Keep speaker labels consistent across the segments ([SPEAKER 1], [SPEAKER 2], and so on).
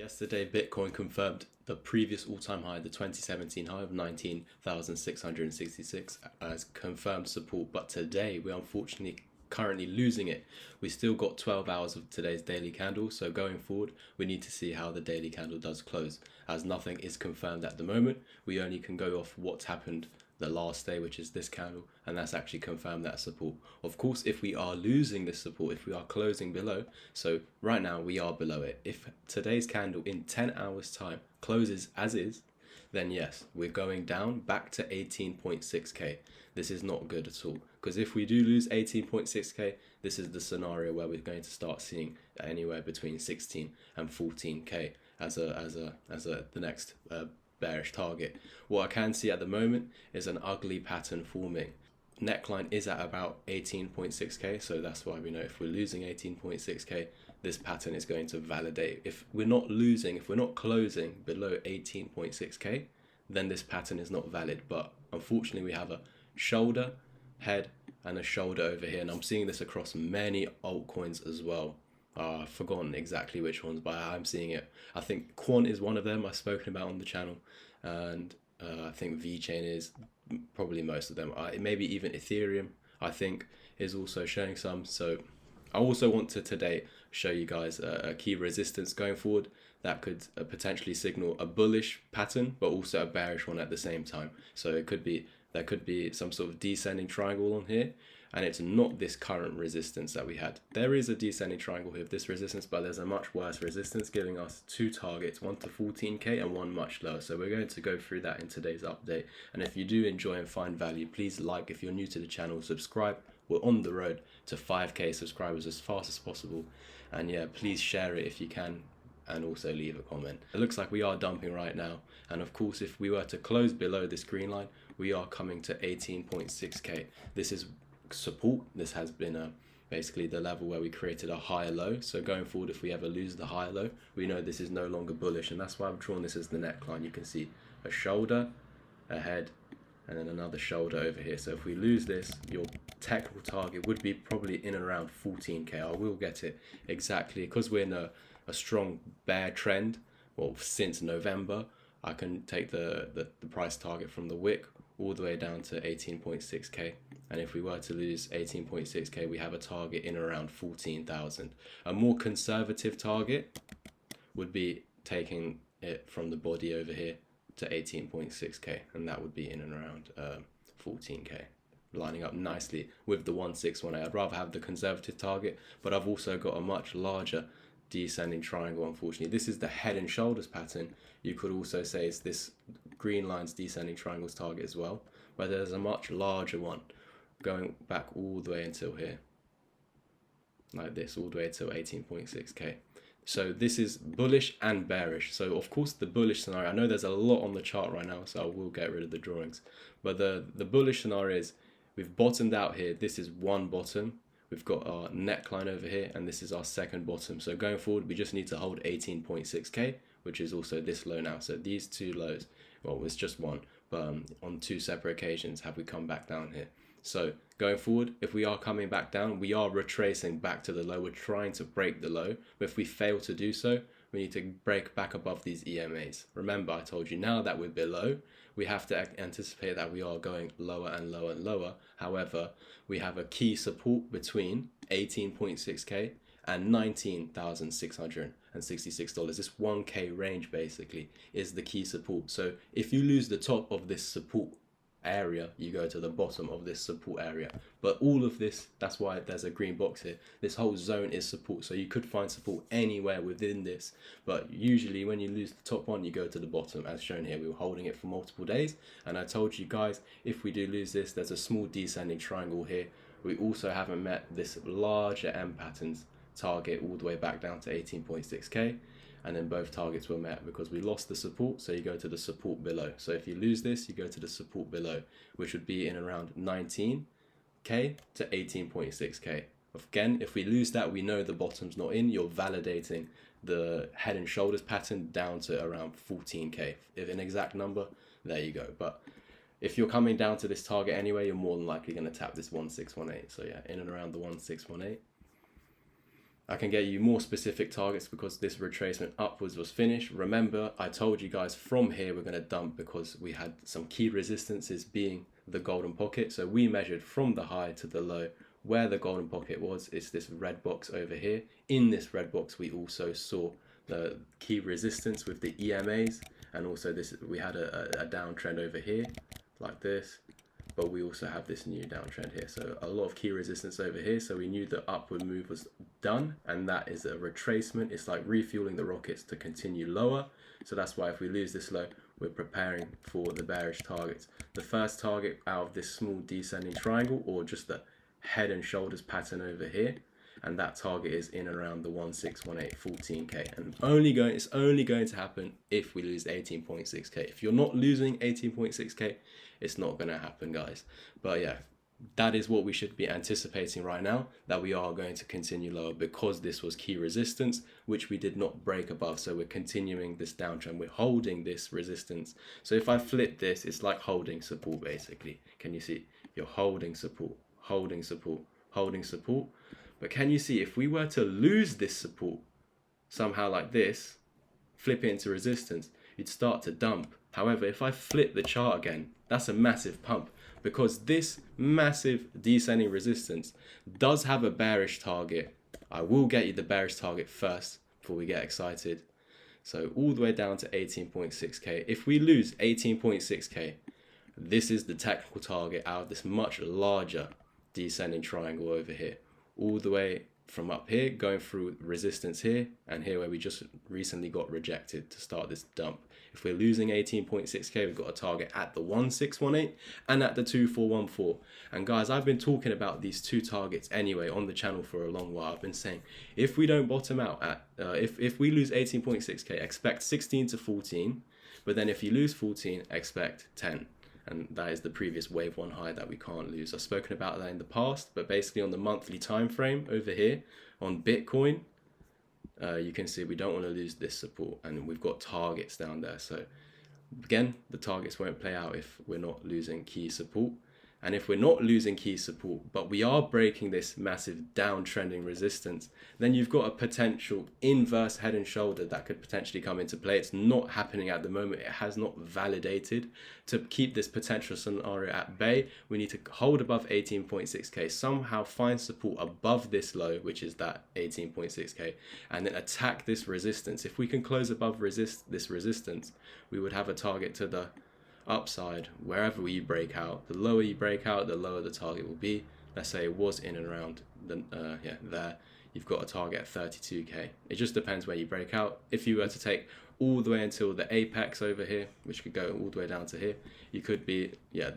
[SPEAKER 1] Yesterday, Bitcoin confirmed the previous all-time high, the 2017 high of 19,666 as confirmed support. But today, we're unfortunately currently losing it. We still got 12 hours of today's daily candle. So going forward, we need to see how the daily candle does close. As nothing is confirmed at the moment, we only can go off what's happened the last day, which is this candle, and that's actually confirmed that support. Of course, if we are losing this support, if we are closing below, so right now we are below it, if today's candle in 10 hours time closes as is, then yes, we're going down back to 18.6k. This is not good at all, because if we do lose 18.6k, this is the scenario where we're going to start seeing anywhere between 16 and 14k as the next bearish target. What I can see at the moment is an ugly pattern forming. Neckline is at about 18.6k, so that's why we know if we're losing 18.6k, this pattern is going to validate. If we're not losing, if we're not closing below 18.6k, then this pattern is not valid. But unfortunately, we have a shoulder, head, and a shoulder over here, and I'm seeing this across many altcoins as well. I've forgotten exactly which ones, but I'm seeing it. I think Quant is one of them I've spoken about on the channel, and I think VeChain is probably most of them. Maybe even Ethereum, I think, is also showing some. So I also want to today show you guys a key resistance going forward that could potentially signal a bullish pattern, but also a bearish one at the same time. So there could be some sort of descending triangle on here, and it's not this current resistance that we had. There is a descending triangle here of this resistance, but there's a much worse resistance giving us two targets, one to 14k and one much lower. So we're going to go through that in today's update. And if you do enjoy and find value, please like. If you're new to the channel, subscribe. We're on the road to 5k subscribers as fast as possible. And yeah, please share it if you can, and also leave a comment. It looks like we are dumping right now, and of course if we were to close below this green line, we are coming to 18.6k. This is support. This has been basically the level where we created a higher low. So going forward, if we ever lose the higher low, we know this is no longer bullish, and that's why I've drawn this as the neckline. You can see a shoulder, a head, and then another shoulder over here. So if we lose this, your technical target would be probably in and around 14k. I will get it exactly because we're in a strong bear trend. Well, since November, I can take the price target from the wick all the way down to 18.6k, and if we were to lose 18.6k, we have a target in around 14,000. A more conservative target would be taking it from the body over here to 18.6k, and that would be in and around 14k, lining up nicely with the 1618. I'd rather have the conservative target, but I've also got a much larger descending triangle. Unfortunately, this is the head and shoulders pattern. You could also say it's this green line's descending triangles target as well, but there's a much larger one going back all the way until here, like this, all the way to 18.6k. So this is bullish and bearish. So of course the bullish scenario, I know there's a lot on the chart right now, so I will get rid of the drawings, but the bullish scenario is we've bottomed out here. This is one bottom. We've got our neckline over here, and this is our second bottom. So going forward, we just need to hold 18.6k, which is also this low now. So these two lows, well, it's just one, but on two separate occasions have we come back down here. So going forward, if we are coming back down, we are retracing back to the low. We're trying to break the low, but if we fail to do so, we need to break back above these EMAs. Remember, I told you now that we're below, we have to anticipate that we are going lower and lower and lower. However, we have a key support between 18.6k and $19,666. This 1k range basically is the key support. So if you lose the top of this support area, you go to the bottom of this support area. But all of this, that's why there's a green box here, this whole zone is support. So you could find support anywhere within this, but usually when you lose the top one, you go to the bottom. As shown here, we were holding it for multiple days, and I told you guys, if we do lose this, there's a small descending triangle here. We also haven't met this larger M patterns target all the way back down to 18.6k, and then both targets were met because we lost the support. So you go to the support below. So if you lose this, you go to the support below, which would be in around 19k to 18.6k. Again, if we lose that, we know the bottom's not in. You're validating the head and shoulders pattern down to around 14k. If an exact number, there you go. But if you're coming down to this target anyway, you're more than likely going to tap this 1618. So yeah, in and around the 1618. I can get you more specific targets because this retracement upwards was finished. Remember, I told you guys from here we're going to dump because we had some key resistances being the golden pocket. So we measured from the high to the low where the golden pocket was. It's this red box over here. In this red box, we also saw the key resistance with the EMAs, and also this, we had a downtrend over here like this, but we also have this new downtrend here. So a lot of key resistance over here. So we knew the upward move was done, and that is a retracement. It's like refueling the rockets to continue lower. So that's why if we lose this low, we're preparing for the bearish targets. The first target out of this small descending triangle, or just the head and shoulders pattern over here, and that target is in around the 1618 14k, and it's only going to happen if we lose 18.6k. If you're not losing 18.6k, it's not going to happen, guys. But yeah, that is what we should be anticipating right now, that we are going to continue lower because this was key resistance, which we did not break above. So we're continuing this downtrend, we're holding this resistance. So if I flip this, it's like holding support basically. Can you see? You're holding support, holding support, holding support. But can you see, if we were to lose this support somehow like this, flip it into resistance, you'd start to dump. However, if I flip the chart again, that's a massive pump, because this massive descending resistance does have a bearish target. I will get you the bearish target first before we get excited. So all the way down to 18.6k. If we lose 18.6k, this is the technical target out of this much larger descending triangle over here. All the way from up here, going through resistance here, and here where we just recently got rejected to start this dump. If we're losing 18.6k, we've got a target at the 1618 and at the 2414. And guys, I've been talking about these two targets anyway on the channel for a long while. I've been saying, if we don't bottom out at, if we lose 18.6k, expect 16 to 14, but then if you lose 14, expect 10. And that is the previous wave one high that we can't lose. I've spoken about that in the past, but basically on the monthly time frame over here on Bitcoin, you can see we don't want to lose this support, and we've got targets down there. So again, the targets won't play out if we're not losing key support. And if we're not losing key support, but we are breaking this massive downtrending resistance, then you've got a potential inverse head and shoulder that could potentially come into play. It's not happening at the moment. It has not validated. To keep this potential scenario at bay, we need to hold above 18.6k, somehow find support above this low, which is that 18.6k, and then attack this resistance. If we can close above this resistance, we would have a target to the upside wherever you break out. The lower you break out, the lower the target will be. Let's say it was in and around the there, you've got a target at 32k. It just depends where you break out. If you were to take all the way until the apex over here, which could go all the way down to here, you could be you're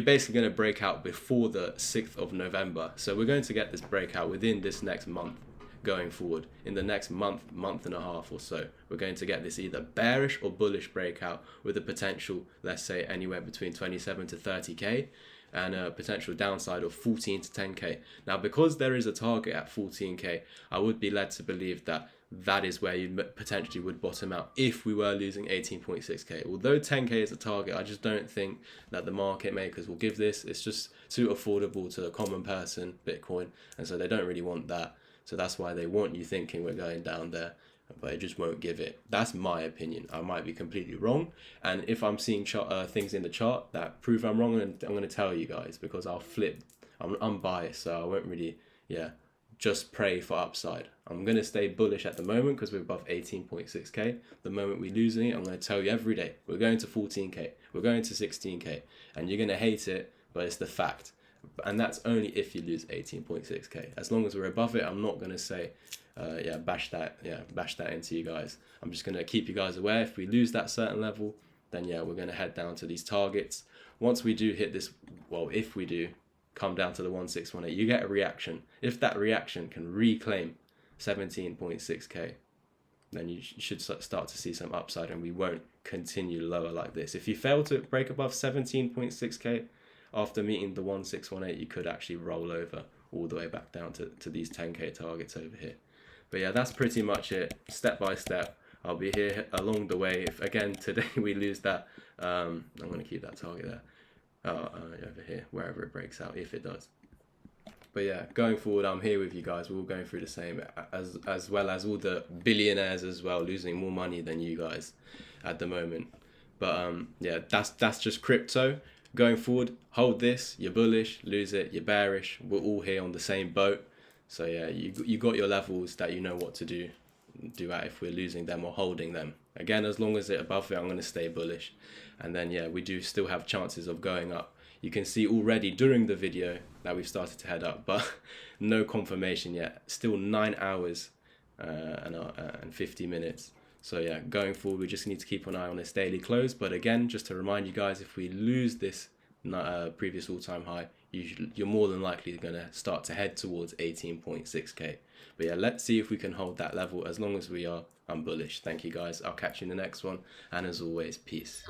[SPEAKER 1] basically going to break out before the 6th of November. So we're going to get this breakout within this next month. Going forward, in the next month and a half or so, we're going to get this either bearish or bullish breakout with a potential, let's say, anywhere between 27 to 30k, and a potential downside of 14 to 10k. Now, because there is a target at 14k, I would be led to believe that that is where you potentially would bottom out if we were losing 18.6k. Although 10k is a target, I just don't think that the market makers will give this. It's just too affordable to the common person, Bitcoin, and so they don't really want that. So that's why they want you thinking we're going down there, but it just won't give it. That's my opinion. I might be completely wrong. And if I'm seeing things in the chart that prove I'm wrong, I'm going to tell you guys, because I'll flip. I'm unbiased, so I won't really, just pray for upside. I'm going to stay bullish at the moment because we're above 18.6k. The moment we're losing it, I'm going to tell you every day, we're going to 14k, we're going to 16k, and you're going to hate it, but it's the fact. And that's only if you lose 18.6k. As long as we're above it, I'm not going to say, bash that into you guys. I'm just going to keep you guys aware. If we lose that certain level, then we're going to head down to these targets. Once we do hit this, if we do come down to the 1618, you get a reaction. If that reaction can reclaim 17.6k, then you should start to see some upside, and we won't continue lower like this. If you fail to break above 17.6k, after meeting the 1618, you could actually roll over all the way back down to these 10k targets over here. But that's pretty much it, step by step. I'll be here along the way. If again today we lose that, I'm going to keep that target there, over here, wherever it breaks out, if it does. But yeah, going forward, I'm here with you guys. We're all going through the same, as well as all the billionaires as well, losing more money than you guys at the moment. But yeah, that's just crypto. Going forward, hold this. You're bullish, lose it. You're bearish. We're all here on the same boat. So yeah, you got your levels that you know what to do at if we're losing them or holding them. Again, as long as it's above it, I'm going to stay bullish. And then yeah, we do still have chances of going up. You can see already during the video that we've started to head up, but no confirmation yet. Still 9 hours and 50 minutes. So yeah, going forward, we just need to keep an eye on this daily close. But again, just to remind you guys, if we lose this previous all-time high, you're more than likely going to start to head towards 18.6k. But yeah, let's see if we can hold that level. As long as we are, I'm bullish. Thank you guys. I'll catch you in the next one. And as always, peace.